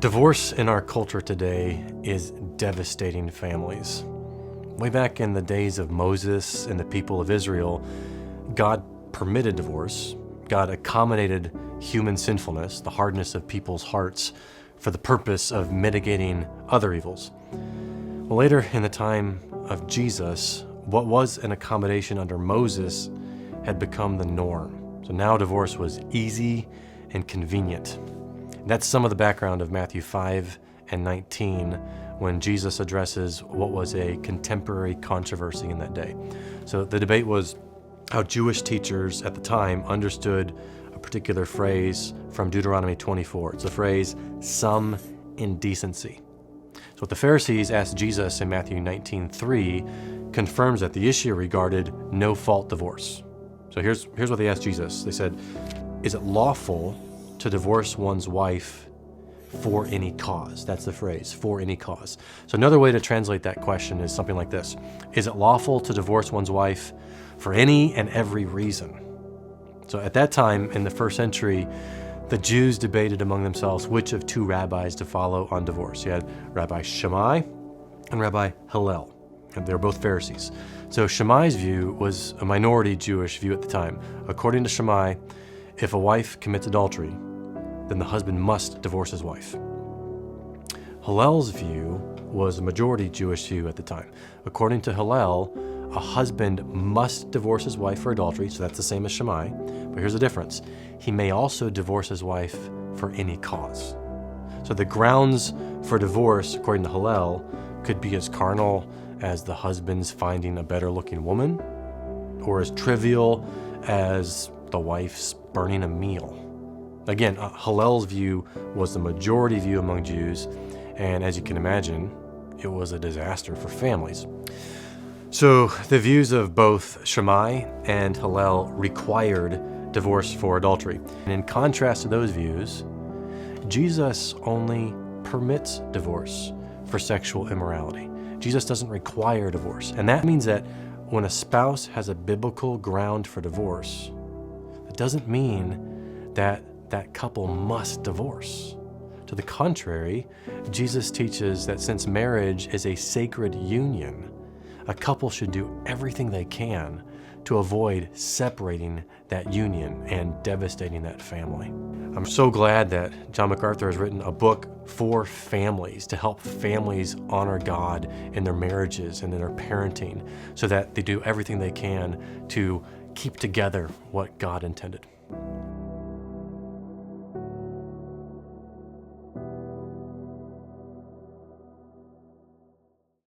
Divorce in our culture today is devastating families. Way back in the days of Moses and the people of Israel, God permitted divorce. God accommodated human sinfulness, the hardness of people's hearts, for the purpose of mitigating other evils. Well, later in the time of Jesus, what was an accommodation under Moses had become the norm. So now divorce was easy and convenient. That's some of the background of Matthew 5 and 19 when Jesus addresses what was a contemporary controversy in that day. So the debate was how Jewish teachers at the time understood a particular phrase from Deuteronomy 24. It's the phrase, some indecency. So what the Pharisees asked Jesus in Matthew 19:3 confirms that the issue regarded no-fault divorce. So here's what they asked Jesus. They said, is it lawful to divorce one's wife for any cause? That's the phrase, for any cause. So another way to translate that question is something like this. Is it lawful to divorce one's wife for any and every reason? So at that time, in the first century, the Jews debated among themselves which of two rabbis to follow on divorce. You had Rabbi Shammai and Rabbi Hillel, and they were both Pharisees. So Shammai's view was a minority Jewish view at the time. According to Shammai, if a wife commits adultery, then the husband must divorce his wife. Hillel's view was a majority Jewish view at the time. According to Hillel, a husband must divorce his wife for adultery, so that's the same as Shammai. But here's the difference. He may also divorce his wife for any cause. So the grounds for divorce, according to Hillel, could be as carnal as the husband's finding a better looking woman, or as trivial as the wife's burning a meal. Again, Hillel's view was the majority view among Jews, and as you can imagine, it was a disaster for families. So the views of both Shammai and Hillel required divorce for adultery. And in contrast to those views, Jesus only permits divorce for sexual immorality. Jesus doesn't require divorce. And that means that when a spouse has a biblical ground for divorce, it doesn't mean that that couple must divorce. To the contrary, Jesus teaches that since marriage is a sacred union, a couple should do everything they can to avoid separating that union and devastating that family. I'm so glad that John MacArthur has written a book for families to help families honor God in their marriages and in their parenting so that they do everything they can to keep together what God intended.